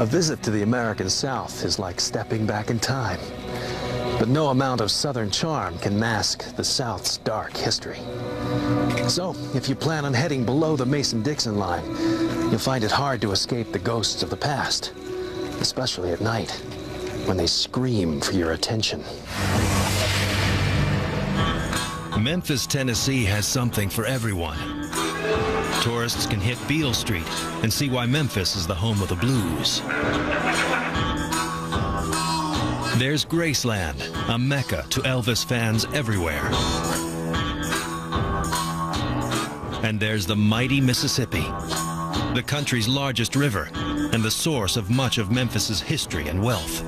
A visit to the American South is like stepping back in time. But no amount of Southern charm can mask the South's dark history. So, if you plan on heading below the Mason-Dixon line, you'll find it hard to escape the ghosts of the past, especially at night, when they scream for your attention. Memphis, Tennessee has something for everyone. Tourists can hit Beale Street and see why Memphis is the home of the blues. There's Graceland, a mecca to Elvis fans everywhere. And there's the mighty Mississippi, the country's largest river and the source of much of Memphis's history and wealth.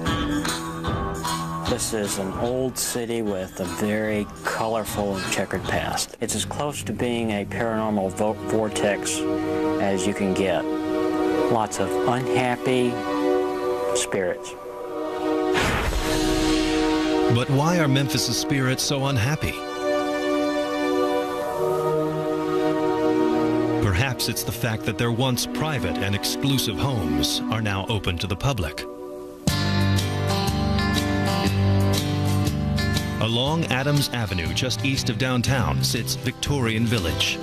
This is an old city with a very colorful and checkered past. It's as close to being a paranormal vortex as you can get. Lots of unhappy spirits. But why are Memphis's spirits so unhappy? Perhaps it's the fact that their once private and exclusive homes are now open to the public. Along Adams Avenue, just east of downtown, sits Victorian Village.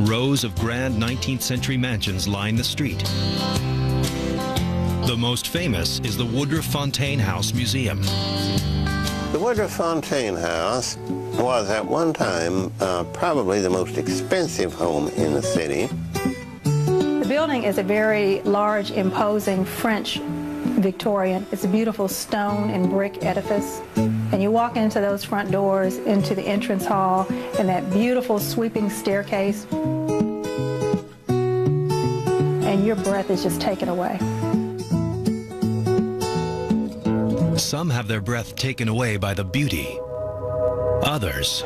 Rows of grand 19th century mansions line the street. The most famous is the Woodruff Fontaine House Museum. The Woodruff Fontaine House was at one time probably the most expensive home in the city. The building is a very large, imposing French Victorian. It's a beautiful stone and brick edifice. And you walk into those front doors, into the entrance hall, and that beautiful sweeping staircase, and your breath is just taken away. Some have their breath taken away by the beauty. Others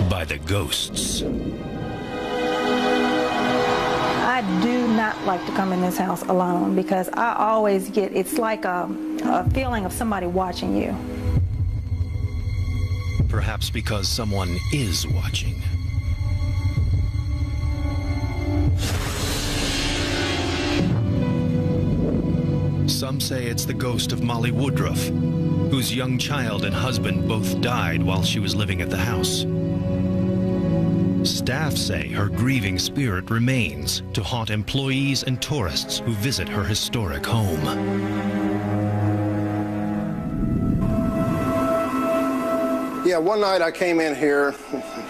by the ghosts. I do not like to come in this house alone because I always get, it's like a feeling of somebody watching you. Perhaps because someone is watching. Some say it's the ghost of Molly Woodruff, whose young child and husband both died while she was living at the house. Staff say her grieving spirit remains to haunt employees and tourists who visit her historic home. Yeah, one night I came in here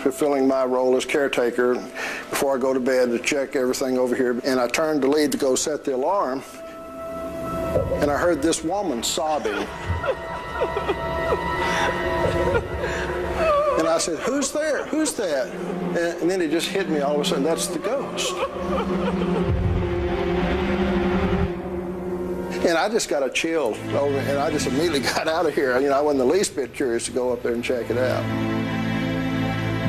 fulfilling my role as caretaker before I go to bed to check everything over here, and I turned the lead to go set the alarm, and I heard this woman sobbing. And I said, "Who's there? Who's that?" And then it just hit me all of a sudden, that's the ghost. And I just got a chill over, and I just immediately got out of here. You know, I wasn't the least bit curious to go up there and check it out.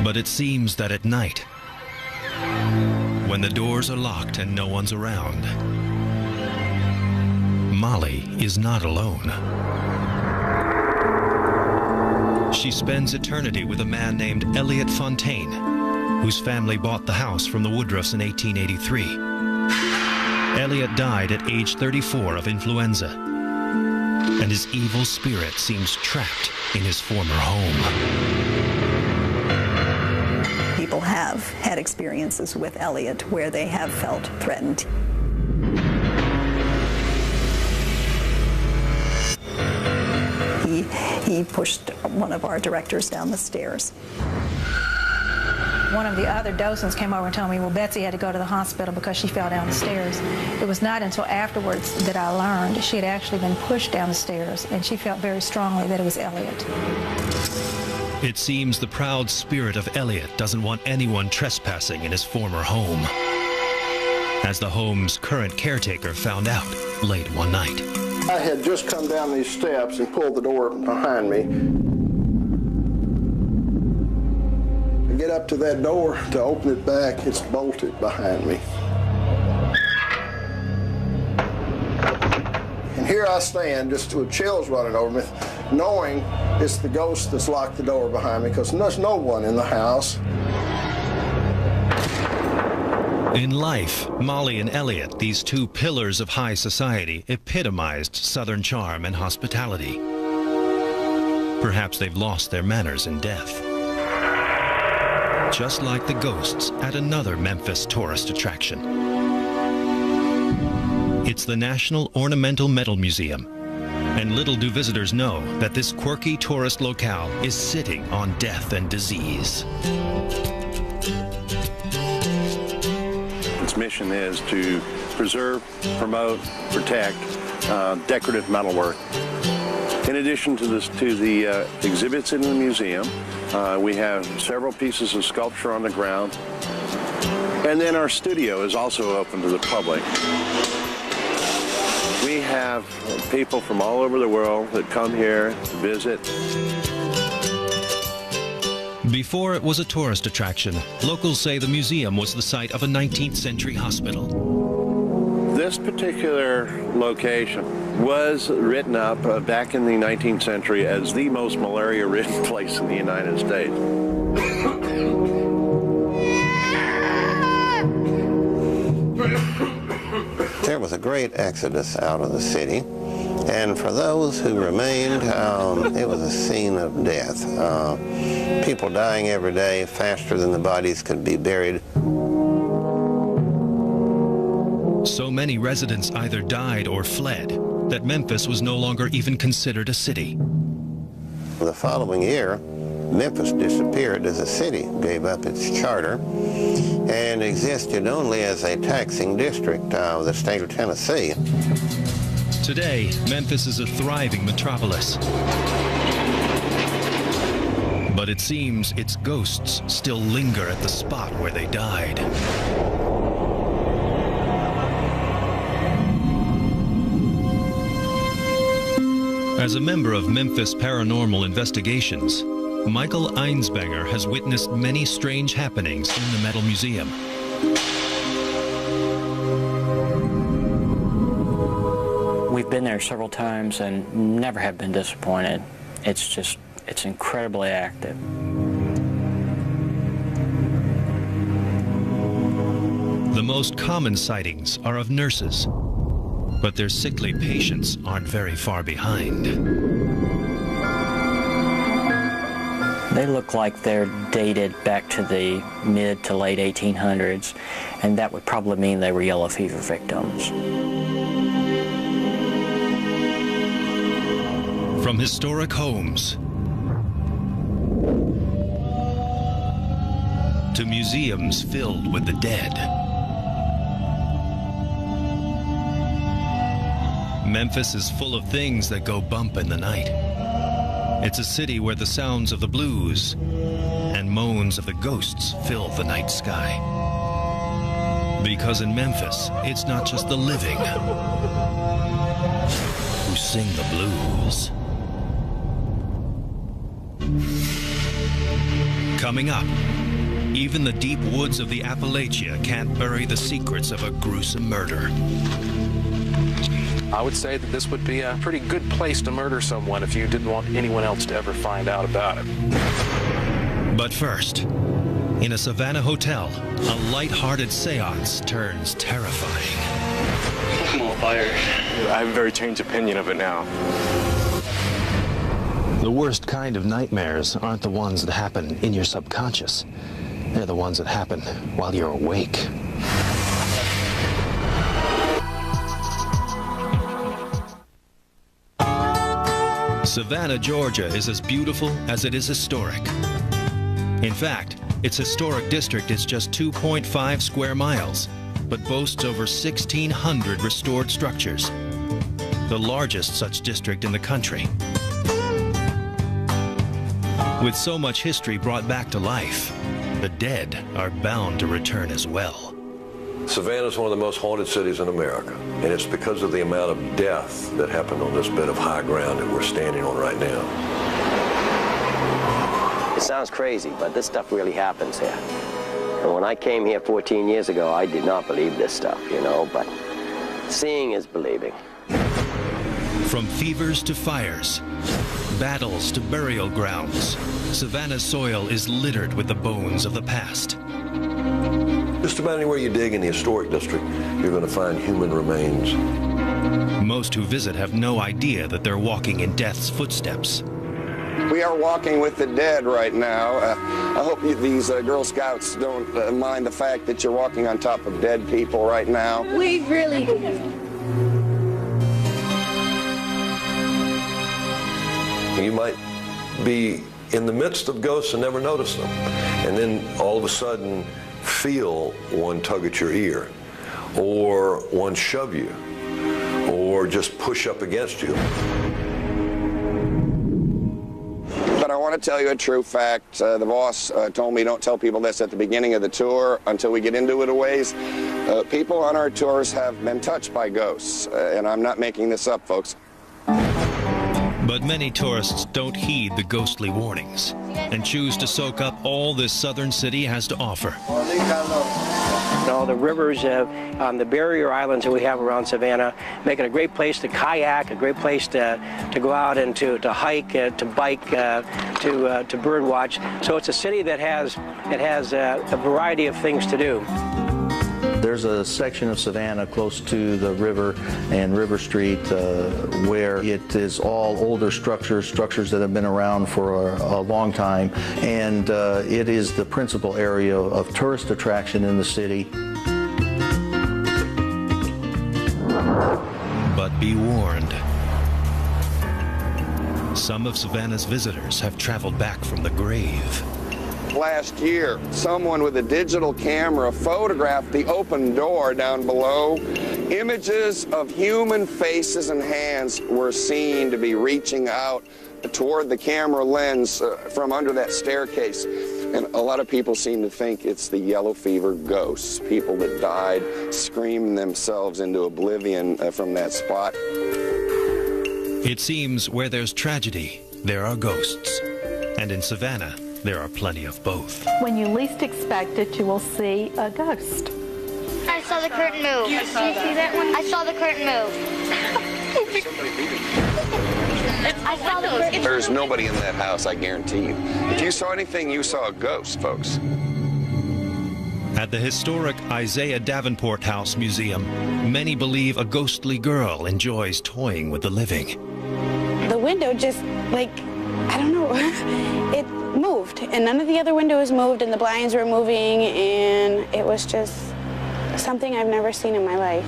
But it seems that at night, when the doors are locked and no one's around, Molly is not alone. She spends eternity with a man named Elliot Fontaine, whose family bought the house from the Woodruffs in 1883. Elliot died at age 34 of influenza, and his evil spirit seems trapped in his former home. People have had experiences with Elliot where they have felt threatened. He pushed one of our directors down the stairs. One of the other docents came over and told me, well, Betsy had to go to the hospital because she fell down the stairs. It was not until afterwards that I learned she had actually been pushed down the stairs, and she felt very strongly that it was Elliot. It seems the proud spirit of Elliot doesn't want anyone trespassing in his former home, as the home's current caretaker found out late one night. I had just come down these steps and pulled the door behind me. I get up to that door to open it back, it's bolted behind me. And here I stand, just with chills running over me, knowing it's the ghost that's locked the door behind me, because there's no one in the house. In life, Molly and Elliot, these two pillars of high society, epitomized Southern charm and hospitality. Perhaps they've lost their manners in death. Just like the ghosts at another Memphis tourist attraction. It's the National Ornamental Metal Museum. And little do visitors know that this quirky tourist locale is sitting on death and disease. Its mission is to preserve, promote, protect decorative metalwork. In addition to the exhibits in the museum, we have several pieces of sculpture on the ground. And then our studio is also open to the public. We have people from all over the world that come here to visit. Before it was a tourist attraction, locals say the museum was the site of a 19th century hospital. This particular location was written up back in the 19th century as the most malaria-ridden place in the United States. There was a great exodus out of the city, and for those who remained, it was a scene of death. People dying every day faster than the bodies could be buried. So many residents either died or fled that Memphis was no longer even considered a city. The following year, Memphis disappeared as a city, gave up its charter, and existed only as a taxing district of the state of Tennessee. Today, Memphis is a thriving metropolis. But it seems its ghosts still linger at the spot where they died. As a member of Memphis Paranormal Investigations, Michael Einsbanger has witnessed many strange happenings in the Metal Museum. We've been there several times and never have been disappointed. It's incredibly active. The most common sightings are of nurses, but their sickly patients aren't very far behind. They look like they're dated back to the mid to late 1800s, and that would probably mean they were yellow fever victims. From historic homes to museums filled with the dead, Memphis is full of things that go bump in the night. It's a city where the sounds of the blues and moans of the ghosts fill the night sky. Because in Memphis, it's not just the living who sing the blues. Coming up, even the deep woods of the Appalachia can't bury the secrets of a gruesome murder. I would say that this would be a pretty good place to murder someone if you didn't want anyone else to ever find out about it. But first, in a Savannah hotel, a light-hearted seance turns terrifying. I'm on fire. I have a very changed opinion of it now. The worst kind of nightmares aren't the ones that happen in your subconscious. They're the ones that happen while you're awake. Savannah, Georgia is as beautiful as it is historic. In fact, its historic district is just 2.5 square miles, but boasts over 1,600 restored structures, the largest such district in the country. With so much history brought back to life, the dead are bound to return as well. Savannah is one of the most haunted cities in America, and it's because of the amount of death that happened on this bit of high ground that we're standing on right now. It sounds crazy, but this stuff really happens here. And when I came here 14 years ago, I did not believe this stuff, you know, but seeing is believing. From fevers to fires, battles to burial grounds, Savannah's soil is littered with the bones of the past. Just about anywhere you dig in the historic district, you're going to find human remains. Most who visit have no idea that they're walking in death's footsteps. We are walking with the dead right now. I hope these Girl Scouts don't mind the fact that you're walking on top of dead people right now. We really do. You might be in the midst of ghosts and never notice them, and then all of a sudden feel one tug at your ear, or one shove you, or just push up against you. But I want to tell you a true fact. The boss told me don't tell people this at the beginning of the tour until we get into it a ways. People on our tours have been touched by ghosts, and I'm not making this up, folks. But many tourists don't heed the ghostly warnings and choose to soak up all this southern city has to offer. All the rivers on the barrier islands that we have around Savannah make it a great place to kayak, a great place to go out and to hike, to bike, to bird watch. So it's a city that has a variety of things to do. There's a section of Savannah close to the river and River Street where it is all older structures that have been around for a long time, and it is the principal area of tourist attraction in the city. But be warned. Some of Savannah's visitors have traveled back from the grave. Last year, someone with a digital camera photographed the open door down below. Images of human faces and hands were seen to be reaching out toward the camera lens from under that staircase. And a lot of people seem to think it's the yellow fever ghosts, people that died screaming themselves into oblivion from that spot. It seems where there's tragedy, there are ghosts. And in Savannah, there are plenty of both. When you least expect it, you will see a ghost. I saw the curtain move. Did you see that one? I saw the curtain move. I saw the curtain. There's nobody in that house, I guarantee you. If you saw anything, you saw a ghost, folks. At the historic Isaiah Davenport House Museum, many believe a ghostly girl enjoys toying with the living. The window just, like, I don't know, it moved, and none of the other windows moved, and the blinds were moving, and it was just something I've never seen in my life.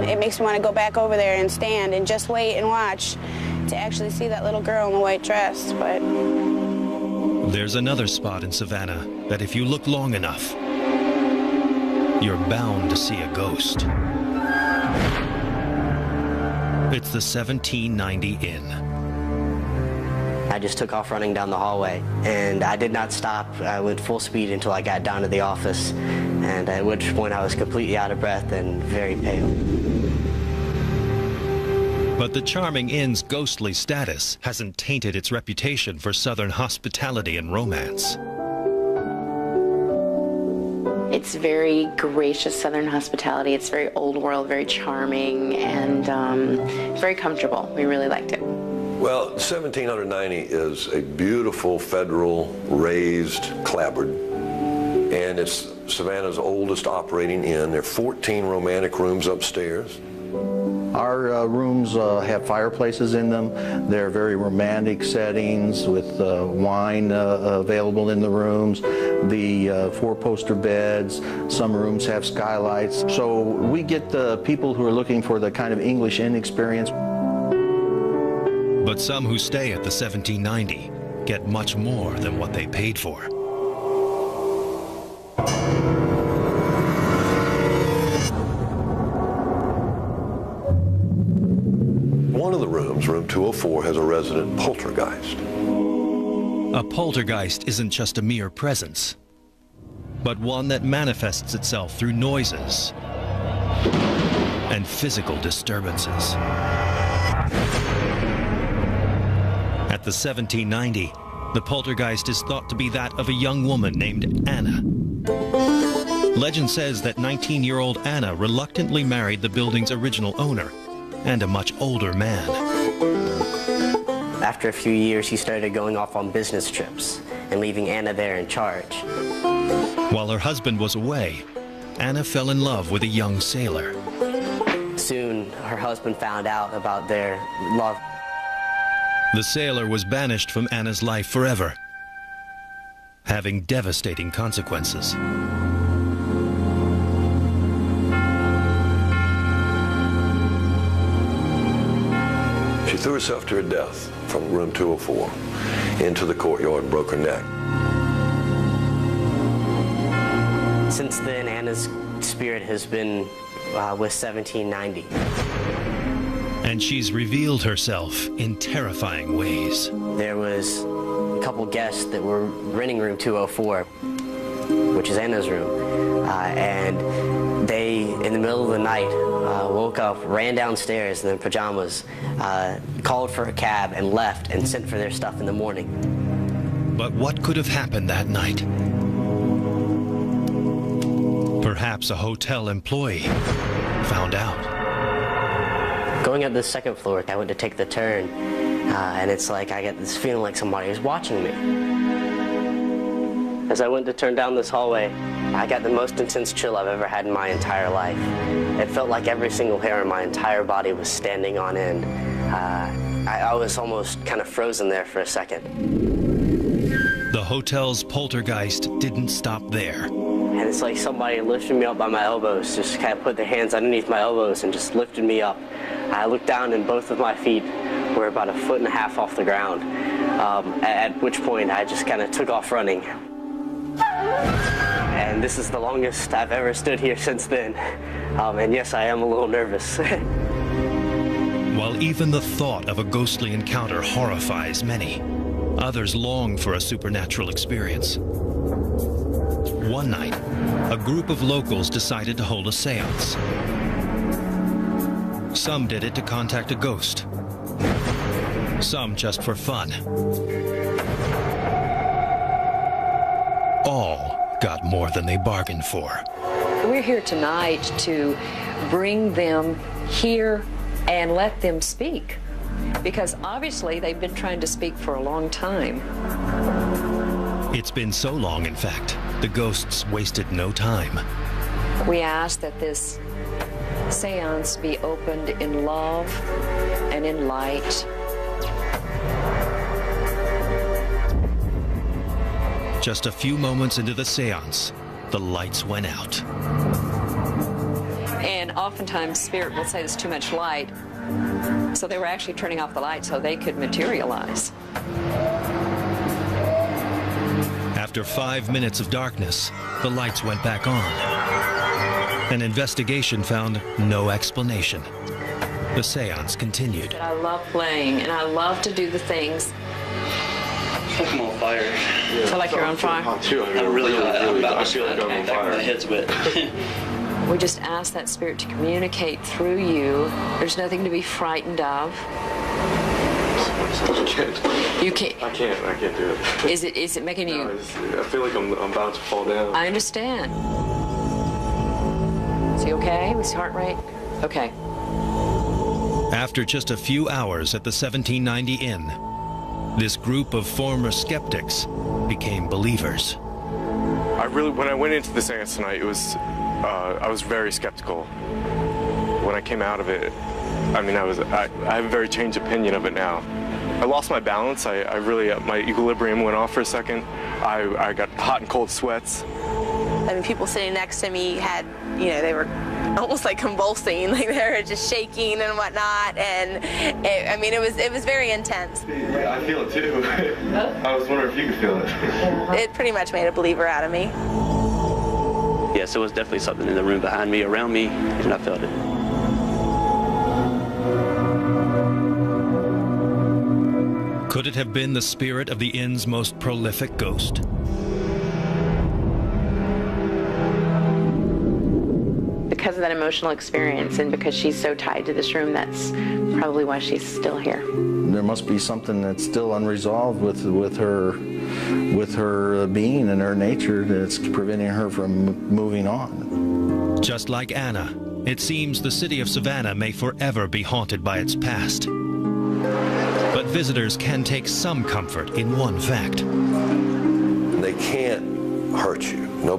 It makes me want to go back over there and stand and just wait and watch to actually see that little girl in the white dress, but... There's another spot in Savannah that if you look long enough, you're bound to see a ghost. It's the 1790 Inn. I just took off running down the hallway, and I did not stop. I went full speed until I got down to the office, and at which point I was completely out of breath and very pale. But the charming inn's ghostly status hasn't tainted its reputation for Southern hospitality and romance. It's very gracious Southern hospitality. It's very old world, very charming, and very comfortable. We really liked it. Well, 1790 is a beautiful federal raised clapboard, and it's Savannah's oldest operating inn. There are 14 romantic rooms upstairs. Our rooms have fireplaces in them. They're very romantic settings with wine available in the rooms. The four-poster beds. Some rooms have skylights. So we get the people who are looking for the kind of English inn experience. But some who stay at the 1790 get much more than what they paid for. One of the rooms, room 204, has a resident poltergeist. A poltergeist isn't just a mere presence, but one that manifests itself through noises and physical disturbances. At the 1790, the poltergeist is thought to be that of a young woman named Anna. Legend says that 19-year-old Anna reluctantly married the building's original owner and a much older man. After a few years, he started going off on business trips, and leaving Anna there in charge. While her husband was away, Anna fell in love with a young sailor. Soon, her husband found out about their love. The sailor was banished from Anna's life forever, having devastating consequences. She threw herself to her death from room 204 into the courtyard and broke her neck. Since then, Anna's spirit has been with 1790. And she's revealed herself in terrifying ways. There was a couple guests that were renting room 204, which is Anna's room, and they, in the middle of the night, woke up, ran downstairs in their pajamas, called for a cab and left and sent for their stuff in the morning. But what could have happened that night? Perhaps a hotel employee found out. Going up the second floor, I went to take the turn, and it's like I get this feeling like somebody is watching me. As I went to turn down this hallway, I got the most intense chill I've ever had in my entire life. It felt like every single hair in my entire body was standing on end. I was almost kind of frozen there for a second. The hotel's poltergeist didn't stop there. And it's like somebody lifted me up by my elbows, just kind of put their hands underneath my elbows and just lifted me up. I looked down and both of my feet were about 1.5 feet off the ground, at which point I just kind of took off running. And this is the longest I've ever stood here since then. And yes, I am a little nervous. While even the thought of a ghostly encounter horrifies many, others long for a supernatural experience. One night, a group of locals decided to hold a seance. Some did it to contact a ghost. Some just for fun. All got more than they bargained for. We're here tonight to bring them here and let them speak, because obviously they've been trying to speak for a long time. It's been so long, in fact, the ghosts wasted no time. We ask that this seance be opened in love and in light. Just a few moments into the seance, the lights went out. And oftentimes Spirit will say there's too much light, so they were actually turning off the light so they could materialize. After 5 minutes of darkness, the lights went back on. An investigation found no explanation. The seance continued. I love playing, and I love to do the things. It's like I'm on fire. Yeah, feel like you're on fire? I'm really hot. I feel like I'm on fire. My head's wet. We just ask that Spirit to communicate through you. There's nothing to be frightened of. I can't. You can't. I can't do it. Is it making you? No, I feel like I'm about to fall down. I understand. Is he okay with his heart rate? Okay. After just a few hours at the 1790 Inn, this group of former skeptics became believers. When I went into the seance tonight, it was, I was very skeptical. When I came out of it, I mean, I have a very changed opinion of it now. I lost my balance. I really, my equilibrium went off for a second. I got hot and cold sweats. I mean, people sitting next to me had, they were almost like convulsing, like they were just shaking and whatnot, and it was very intense. Yeah, I feel it too. I was wondering if you could feel it. It pretty much made a believer out of me. Yes, there was definitely something in the room behind me, around me, and I felt it. Could it have been the spirit of the inn's most prolific ghost? Because of that emotional experience and because she's so tied to this room, that's probably why she's still here. There must be something that's still unresolved with her being and her nature that's preventing her from moving on. Just like Anna, it seems the city of Savannah may forever be haunted by its past. But visitors can take some comfort in one fact. and they can't hurt you. No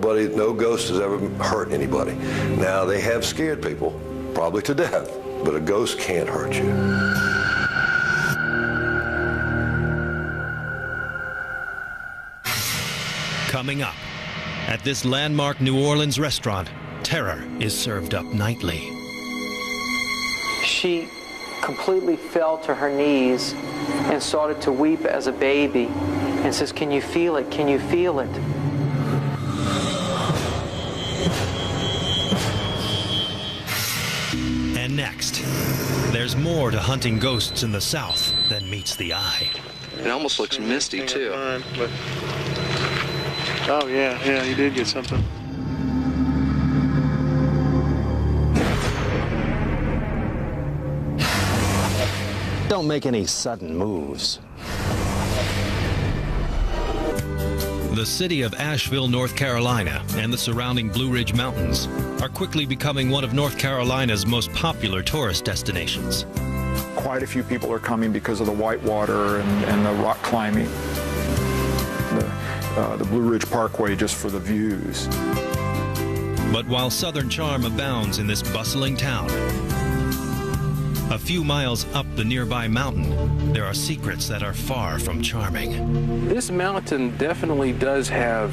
ghost has ever hurt anybody. Now, they have scared people, probably to death, but a ghost can't hurt you. Coming up, at this landmark New Orleans restaurant, terror is served up nightly. She completely fell to her knees and started to weep as a baby and says, "Can you feel it? Can you feel it?" And next, there's more to hunting ghosts in the South than meets the eye. It almost looks misty, too. Oh, yeah, you did get something. Don't make any sudden moves. The city of Asheville, North Carolina, and the surrounding Blue Ridge Mountains are quickly becoming one of North Carolina's most popular tourist destinations. Quite a few people are coming because of the whitewater and the rock climbing. The Blue Ridge Parkway just for the views. But while Southern charm abounds in this bustling town, a few miles up the nearby mountain, there are secrets that are far from charming. This mountain definitely does have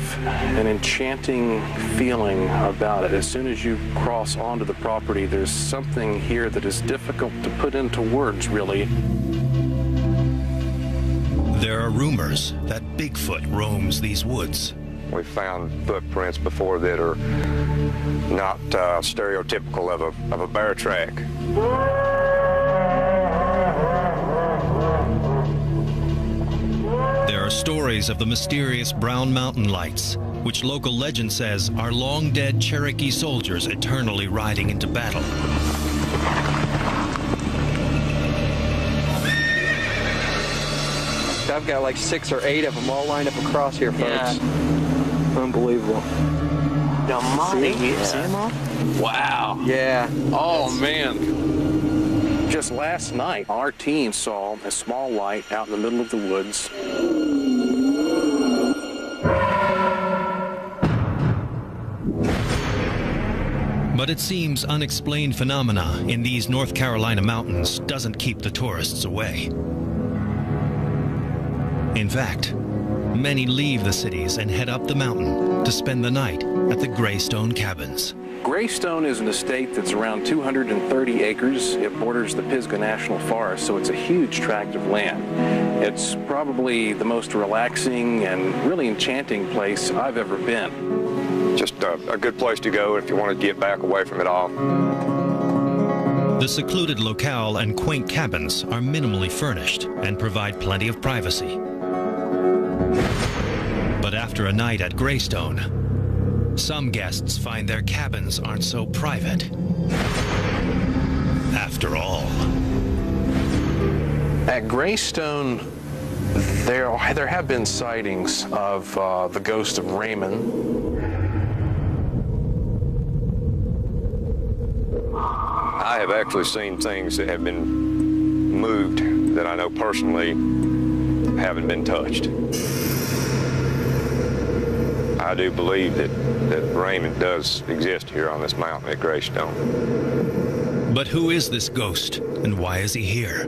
an enchanting feeling about it. As soon as you cross onto the property, there's something here that is difficult to put into words, really. There are rumors that Bigfoot roams these woods. We've found footprints before that are not stereotypical of a bear track. There are stories of the mysterious Brown Mountain Lights, which local legend says are long-dead Cherokee soldiers eternally riding into battle. I've got like 6 or 8 of them all lined up across here, folks. Yeah. Unbelievable. See them all? Wow. Yeah. Oh, man. Just last night, our team saw a small light out in the middle of the woods. But it seems unexplained phenomena in these North Carolina mountains doesn't keep the tourists away. In fact, many leave the cities and head up the mountain to spend the night at the Greystone Cabins. Greystone is an estate that's around 230 acres. It borders the Pisgah National Forest, so it's a huge tract of land. It's probably the most relaxing and really enchanting place I've ever been. Just a good place to go if you want to get back away from it all. The secluded locale and quaint cabins are minimally furnished and provide plenty of privacy. But after a night at Greystone, some guests find their cabins aren't so private after all. At Greystone, there have been sightings of the ghost of Raymond. I have actually seen things that have been moved that I know personally haven't been touched. I do believe that Raymond does exist here on this mountain at Greystone. But who is this ghost, and why is he here?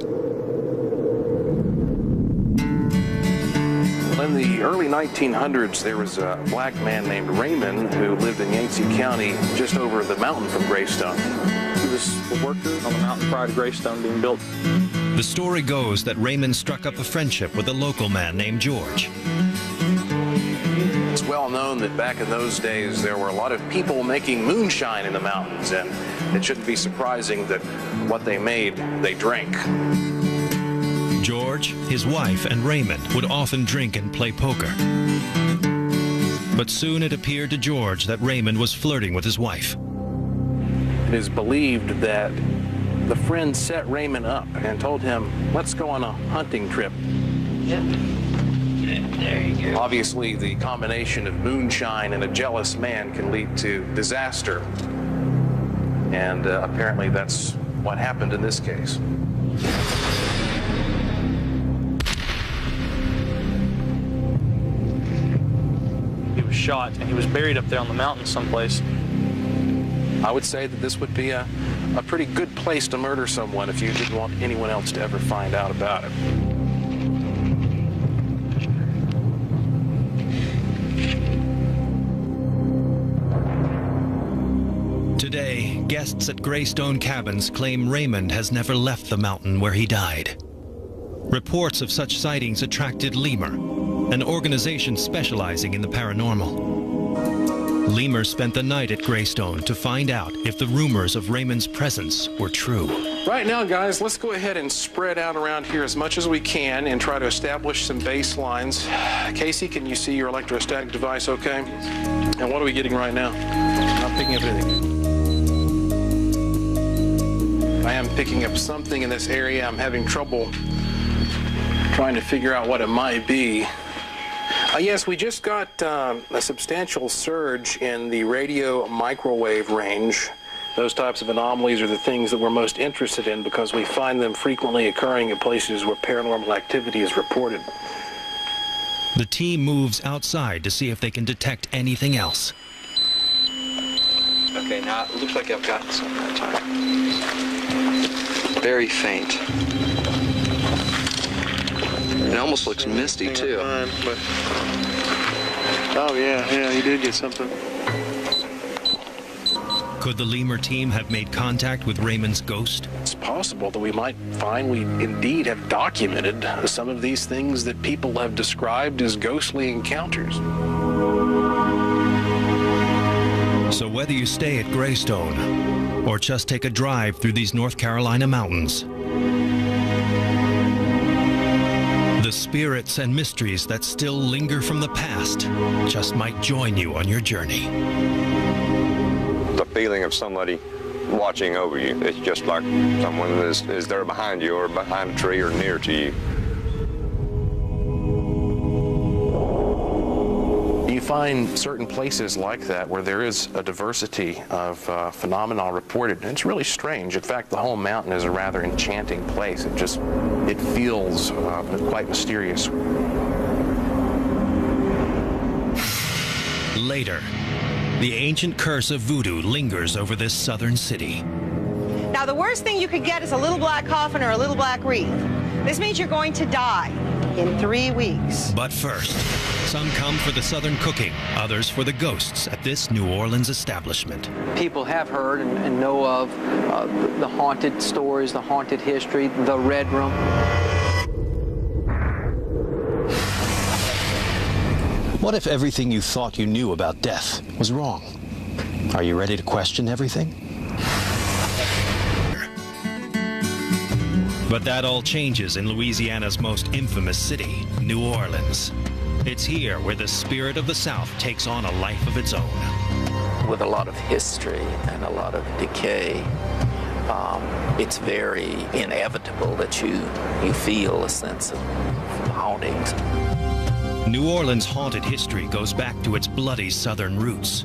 In the early 1900s, there was a black man named Raymond who lived in Yancey County just over the mountain from Greystone. He was a worker on the mountain prior to Greystone being built. The story goes that Raymond struck up a friendship with a local man named George. It's well known that back in those days there were a lot of people making moonshine in the mountains, and it shouldn't be surprising that what they made, they drank. George, his wife, and Raymond would often drink and play poker. But soon it appeared to George that Raymond was flirting with his wife. It is believed that the friend set Raymond up and told him, "Let's go on a hunting trip." Yep. There you go. Obviously, the combination of moonshine and a jealous man can lead to disaster. And apparently that's what happened in this case. shot, and he was buried up there on the mountain someplace. I would say that this would be a pretty good place to murder someone if you didn't want anyone else to ever find out about it. Today, guests at Greystone Cabins claim Raymond has never left the mountain where he died. Reports of such sightings attracted Lemur, an organization specializing in the paranormal. Lemur spent the night at Greystone to find out if the rumors of Raymond's presence were true. Right now, guys, let's go ahead and spread out around here as much as we can and try to establish some baselines. Casey, can you see your electrostatic device okay? And what are we getting right now? I'm not picking up anything. I am picking up something in this area. I'm having trouble trying to figure out what it might be. Yes, we just got a substantial surge in the radio microwave range. Those types of anomalies are the things that we're most interested in because we find them frequently occurring at places where paranormal activity is reported. The team moves outside to see if they can detect anything else. Okay, now it looks like I've got something that time. Very faint. It almost looks misty, too. Oh, yeah, you did get something. Could the Lemur team have made contact with Raymond's ghost? It's possible that we might find we indeed have documented some of these things that people have described as ghostly encounters. So whether you stay at Greystone or just take a drive through these North Carolina mountains, the spirits and mysteries that still linger from the past just might join you on your journey. The feeling of somebody watching over you. It's just like someone is there behind you or behind a tree or near to you. You find certain places like that where there is a diversity of phenomena reported, and it's really strange. In fact, the whole mountain is a rather enchanting place. It feels quite mysterious. Later, the ancient curse of voodoo lingers over this southern city. Now, the worst thing you could get is a little black coffin or a little black wreath. This means you're going to die in 3 weeks. But first, some come for the southern cooking, others for the ghosts at this New Orleans establishment. People have heard and know of the haunted stories, the haunted history, the Red Room. What if everything you thought you knew about death was wrong? Are you ready to question everything? But that all changes in Louisiana's most infamous city, New Orleans. It's here where the spirit of the South takes on a life of its own. With a lot of history and a lot of decay, it's very inevitable that you feel a sense of hauntings. New Orleans' haunted history goes back to its bloody southern roots.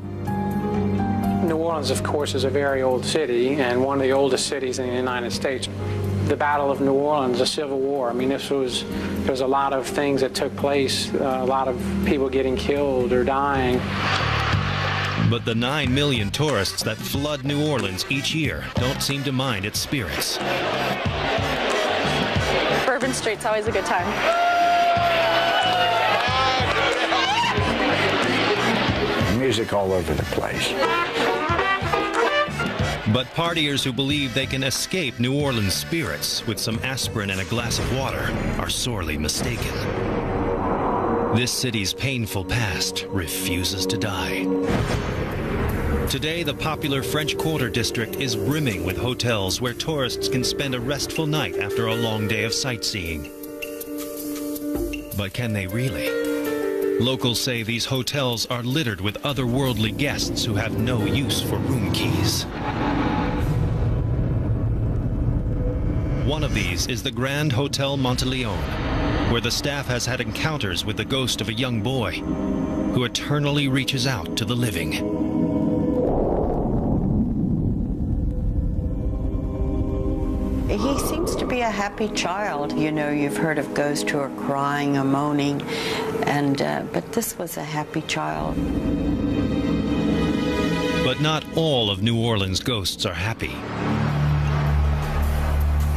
New Orleans, of course, is a very old city and one of the oldest cities in the United States. The Battle of New Orleans, the Civil War, I mean, there's a lot of things that took place, a lot of people getting killed or dying. But the 9 million tourists that flood New Orleans each year don't seem to mind its spirits. Bourbon Street's always a good time. Music all over the place. But partiers who believe they can escape New Orleans spirits with some aspirin and a glass of water are sorely mistaken. This city's painful past refuses to die. Today, the popular French Quarter district is brimming with hotels where tourists can spend a restful night after a long day of sightseeing. But can they really? Locals say these hotels are littered with otherworldly guests who have no use for room keys. One of these is the Grand Hotel Monteleone, where the staff has had encounters with the ghost of a young boy who eternally reaches out to the living. He seems to be a happy child. You know, you've heard of ghosts who are crying or moaning, and but this was a happy child. But not all of New Orleans ghosts are happy.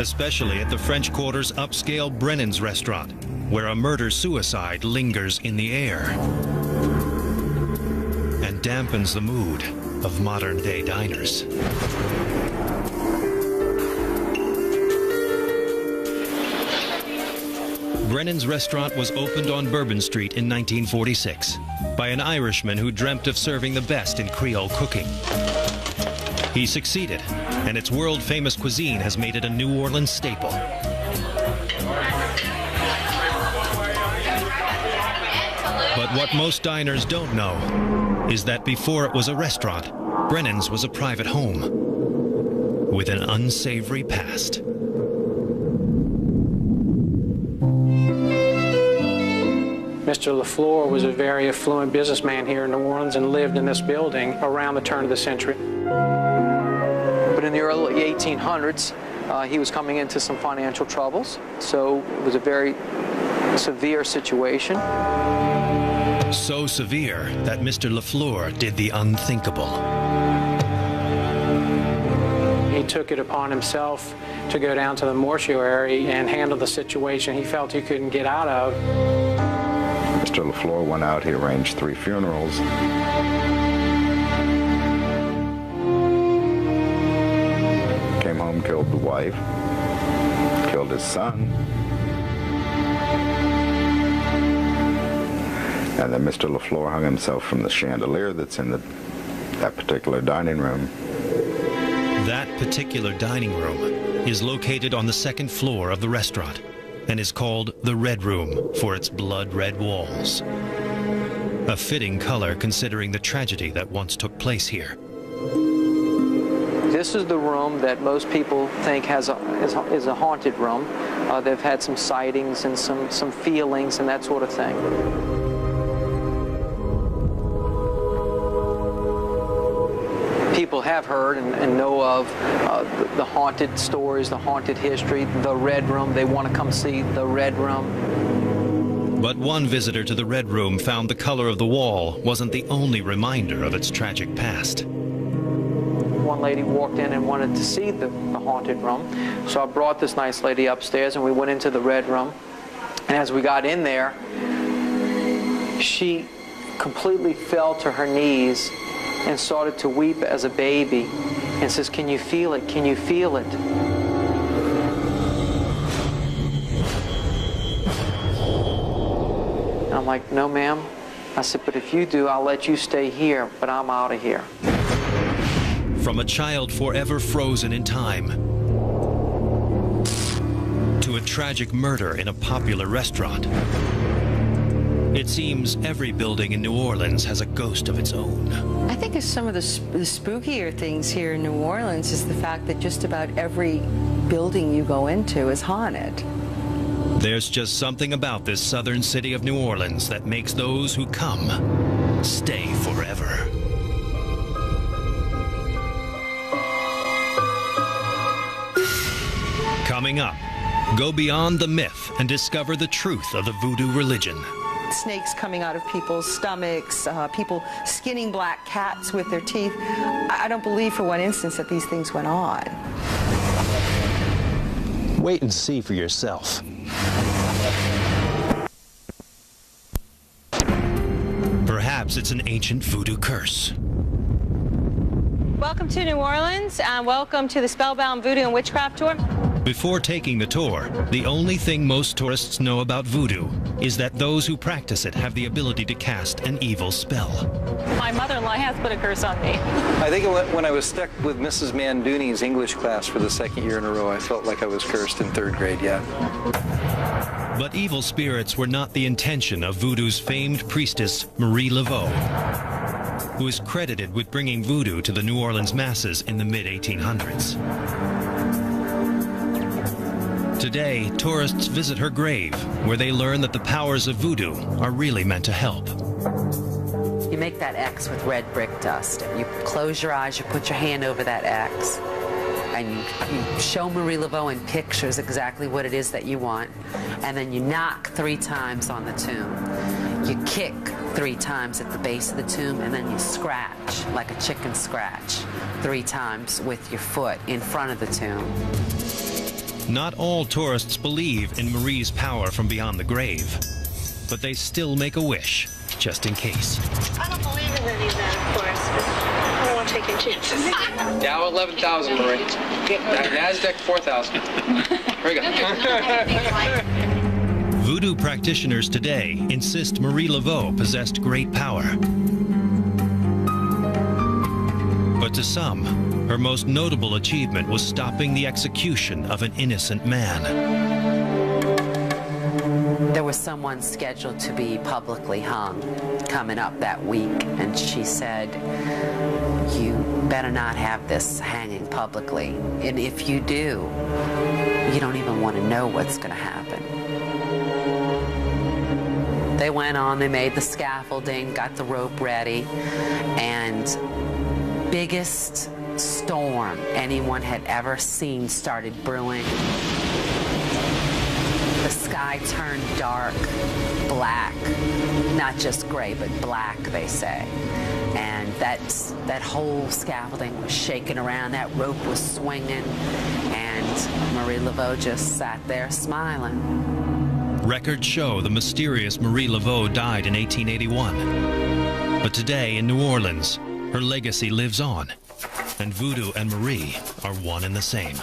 Especially at the French Quarter's upscale Brennan's restaurant, where a murder-suicide lingers in the air and dampens the mood of modern-day diners. Brennan's restaurant was opened on Bourbon Street in 1946 by an Irishman who dreamt of serving the best in Creole cooking. He succeeded, and its world-famous cuisine has made it a New Orleans staple. But what most diners don't know is that before it was a restaurant, Brennan's was a private home with an unsavory past. Mr. LaFleur was a very affluent businessman here in New Orleans and lived in this building around the turn of the century. But in the early 1800s, he was coming into some financial troubles, so it was a very severe situation. So severe that Mr. LaFleur did the unthinkable. He took it upon himself to go down to the mortuary and handle the situation he felt he couldn't get out of. Mr. LaFleur went out, he arranged 3 funerals. Came home, killed the wife, killed his son. And then Mr. LaFleur hung himself from the chandelier that's in that particular dining room. That particular dining room is located on the 2nd floor of the restaurant and is called the Red Room for its blood-red walls. A fitting color considering the tragedy that once took place here. This is the room that most people think is a haunted room. They've had some sightings and some feelings and that sort of thing. People have heard and know of the haunted stories, the haunted history, the Red Room. They want to come see the Red Room. But one visitor to the Red Room found the color of the wall wasn't the only reminder of its tragic past. One lady walked in and wanted to see the haunted room, so I brought this nice lady upstairs and we went into the Red Room. And as we got in there, she completely fell to her knees and started to weep as a baby and says, "Can you feel it? Can you feel it?" And I'm like, "No, ma'am." I said, "But if you do, I'll let you stay here, but I'm out of here." From a child forever frozen in time to a tragic murder in a popular restaurant, it seems every building in New Orleans has a ghost of its own. I think some of the spookier things here in New Orleans is the fact that just about every building you go into is haunted. There's just something about this southern city of New Orleans that makes those who come stay forever. Coming up, go beyond the myth and discover the truth of the voodoo religion. Snakes coming out of people's stomachs, people skinning black cats with their teeth. I don't believe for one instance that these things went on. Wait and see for yourself. Perhaps it's an ancient voodoo curse. Welcome to New Orleans, and welcome to the Spellbound Voodoo and Witchcraft Tour. Before taking the tour, the only thing most tourists know about voodoo is that those who practice it have the ability to cast an evil spell. My mother-in-law has put a curse on me. I think when I was stuck with Mrs. Manduni's English class for the 2nd year in a row, I felt like I was cursed in 3rd grade, yeah. But evil spirits were not the intention of voodoo's famed priestess, Marie Laveau, who is credited with bringing voodoo to the New Orleans masses in the mid-1800s. Today, tourists visit her grave, where they learn that the powers of voodoo are really meant to help. You make that X with red brick dust. You close your eyes, you put your hand over that X, and you show Marie Laveau in pictures exactly what it is that you want, and then you knock 3 times on the tomb. You kick 3 times at the base of the tomb, and then you scratch, like a chicken scratch, 3 times with your foot in front of the tomb. Not all tourists believe in Marie's power from beyond the grave, but they still make a wish, just in case. I don't believe in any of that, of course, but I don't want to take any chances. Dow 11,000, Marie. NASDAQ 4,000. Very good. Voodoo practitioners today insist Marie Laveau possessed great power. But to some, her most notable achievement was stopping the execution of an innocent man. There was someone scheduled to be publicly hung coming up that week, and she said, "You better not have this hanging publicly, and if you do, you don't even want to know what's going to happen." They went on, they made the scaffolding, got the rope ready, and biggest storm anyone had ever seen started brewing. The sky turned dark, black, not just gray, but black, they say. And that whole scaffolding was shaking around, that rope was swinging, and Marie Laveau just sat there smiling. Records show the mysterious Marie Laveau died in 1881. But today in New Orleans, her legacy lives on, and voodoo and Marie are one and the same.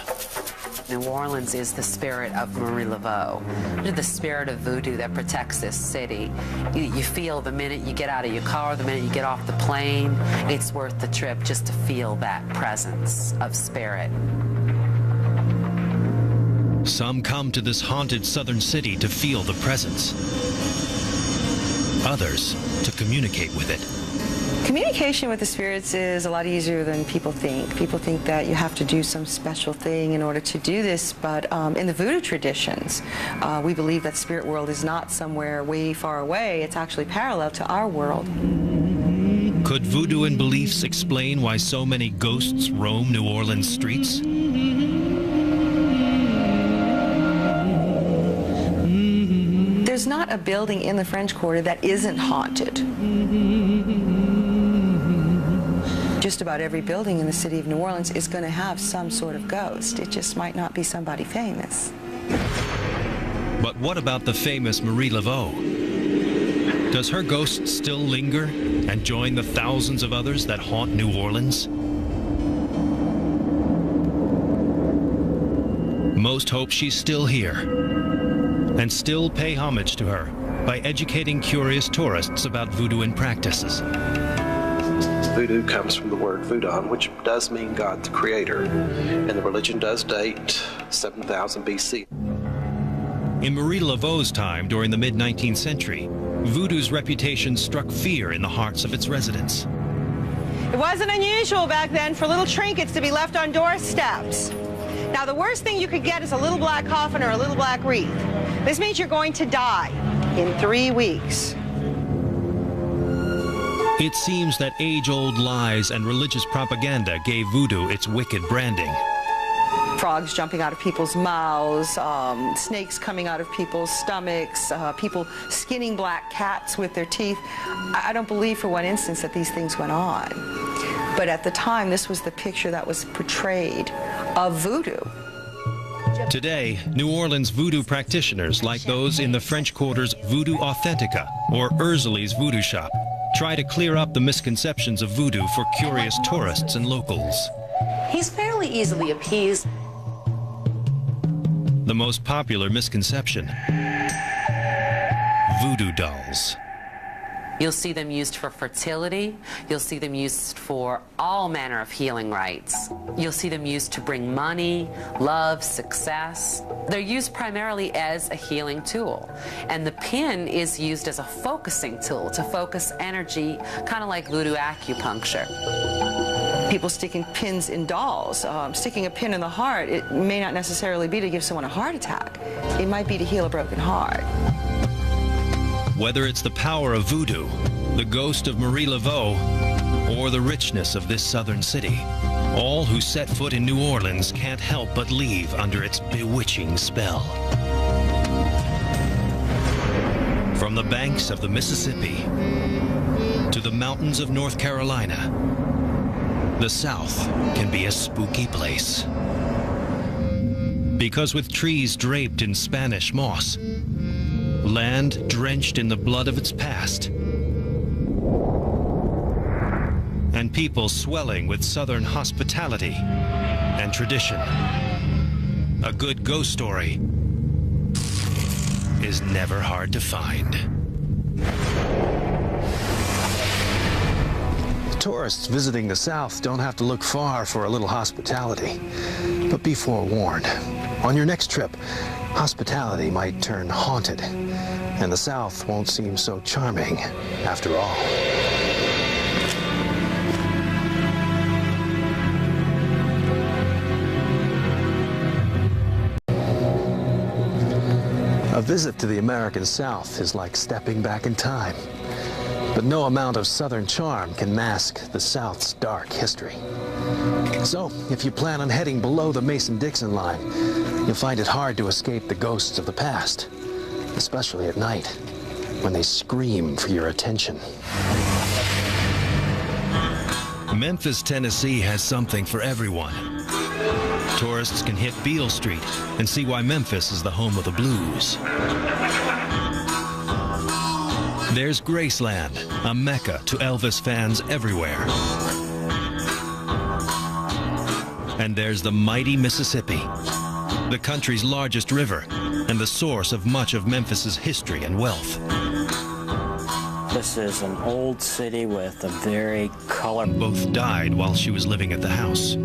New Orleans is the spirit of Marie Laveau, the spirit of voodoo that protects this city. You feel the minute you get out of your car, the minute you get off the plane, it's worth the trip just to feel that presence of spirit. Some come to this haunted southern city to feel the presence. Others to communicate with it. Communication with the spirits is a lot easier than people think. People think that you have to do some special thing in order to do this, but in the voodoo traditions, we believe that spirit world is not somewhere way far away. It's actually parallel to our world. Could voodoo and beliefs explain why so many ghosts roam New Orleans streets? There's not a building in the French Quarter that isn't haunted. Just about every building in the city of New Orleans is going to have some sort of ghost. It just might not be somebody famous. But what about the famous Marie Laveau? Does her ghost still linger and join the thousands of others that haunt New Orleans? Most hope she's still here and still pay homage to her by educating curious tourists about voodoo and practices. Voodoo comes from the word voodoo, which does mean God the Creator, and the religion does date 7000 BC. In Marie Laveau's time during the mid-19th century, voodoo's reputation struck fear in the hearts of its residents. It wasn't unusual back then for little trinkets to be left on doorsteps. Now, the worst thing you could get is a little black coffin or a little black wreath. This means you're going to die in 3 weeks. It seems that age-old lies and religious propaganda gave voodoo its wicked branding. Frogs jumping out of people's mouths, snakes coming out of people's stomachs, people skinning black cats with their teeth. I don't believe for one instance that these things went on. But at the time, this was the picture that was portrayed of voodoo. Today, New Orleans voodoo practitioners, like those in the French Quarter's Voodoo Authentica or Urzeli's Voodoo Shop, try to clear up the misconceptions of voodoo for curious tourists and locals. He's fairly easily appeased. The most popular misconception: voodoo dolls. You'll see them used for fertility. You'll see them used for all manner of healing rites. You'll see them used to bring money, love, success. They're used primarily as a healing tool. And the pin is used as a focusing tool to focus energy, kind of like voodoo acupuncture. People sticking pins in dolls. Sticking a pin in the heart, it may not necessarily be to give someone a heart attack. It might be to heal a broken heart. Whether it's the power of voodoo, the ghost of Marie Laveau, or the richness of this southern city, All who set foot in New Orleans can't help but leave under its bewitching spell. From the banks of the Mississippi to the mountains of North Carolina, the South can be a spooky place. Because with trees draped in Spanish moss, land drenched in the blood of its past, and people swelling with Southern hospitality and tradition, a good ghost story is never hard to find. Tourists visiting the South don't have to look far for a little hospitality. But be forewarned, on your next trip, hospitality might turn haunted, and the South won't seem so charming after all. A visit to the American South is like stepping back in time. But no amount of Southern charm can mask the South's dark history. So, if you plan on heading below the Mason-Dixon line, you'll find it hard to escape the ghosts of the past, especially at night, when they scream for your attention. Memphis, Tennessee has something for everyone. Tourists can hit Beale Street and see why Memphis is the home of the blues. There's Graceland, a mecca to Elvis fans everywhere. And there's the mighty Mississippi, the country's largest river and the source of much of Memphis's history and wealth. This is an old city with a very colorful... Both died while she was living at the house.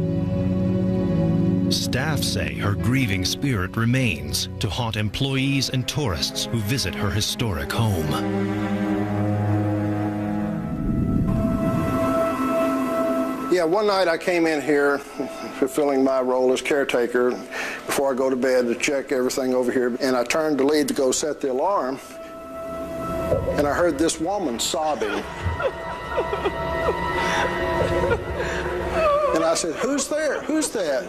Staff say her grieving spirit remains to haunt employees and tourists who visit her historic home. Yeah, one night I came in here fulfilling my role as caretaker before I go to bed to check everything over here, and I turned to leave to go set the alarm, and I heard this woman sobbing. And I said, "Who's there? Who's that?"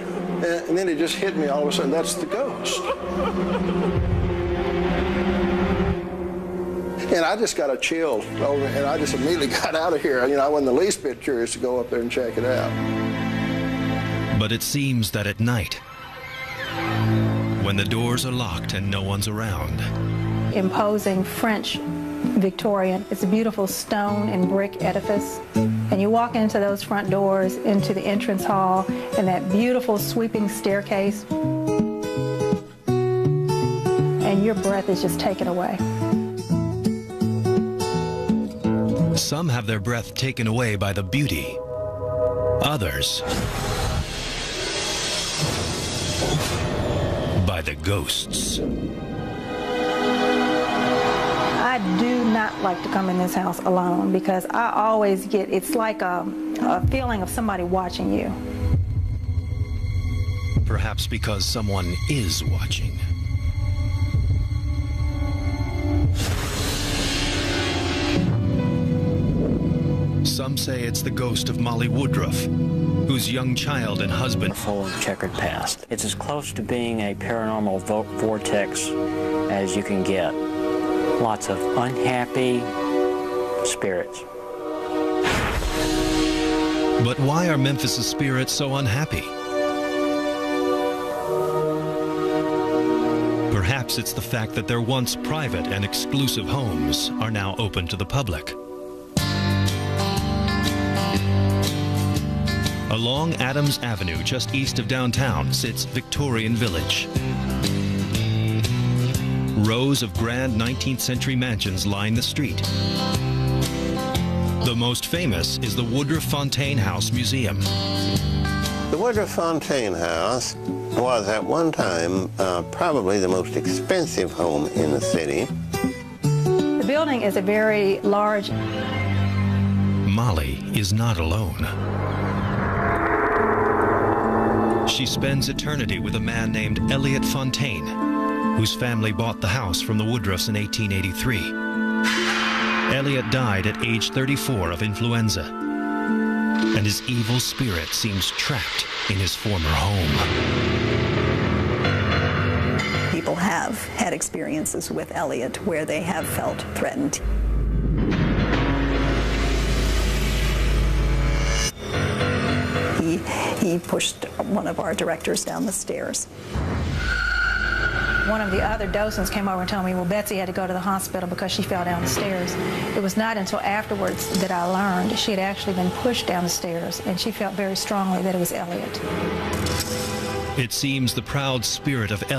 And then it just hit me all of a sudden, that's the ghost. And I just got a chill over, and I just immediately got out of here. You know, I wasn't the least bit curious to go up there and check it out. But it seems that at night, when the doors are locked and no one's around, imposing French Victorian. It's a beautiful stone and brick edifice. And you walk into those front doors, into the entrance hall, and that beautiful sweeping staircase, and your breath is just taken away. some have their breath taken away by the beauty. Others by the ghosts. I do not like to come in this house alone because I always get, it's like a feeling of somebody watching you. Perhaps because someone is watching. Some say it's the ghost of Molly Woodruff, whose young child and husband... Full of checkered past. It's as close to being a paranormal vortex as you can get. Lots of unhappy spirits. But why are Memphis's spirits so unhappy? Perhaps it's the fact that their once private and exclusive homes are now open to the public. Along Adams Avenue, just east of downtown, sits Victorian Village. Rows of grand 19th century mansions line the street. The most famous is the Woodruff Fontaine House Museum. The Woodruff Fontaine House was at one time probably the most expensive home in the city. The building is a very large... Molly is not alone. She spends eternity with a man named Elliot Fontaine, whose family bought the house from the Woodruffs in 1883. Elliot died at age 34 of influenza. and his evil spirit seems trapped in his former home. People have had experiences with Elliot where they have felt threatened. He pushed one of our directors down the stairs. One of the other docents came over and told me, well, Betsy had to go to the hospital because she fell down the stairs. It was not until afterwards that I learned she had actually been pushed down the stairs, and she felt very strongly that it was Elliot. It seems the proud spirit of Elliot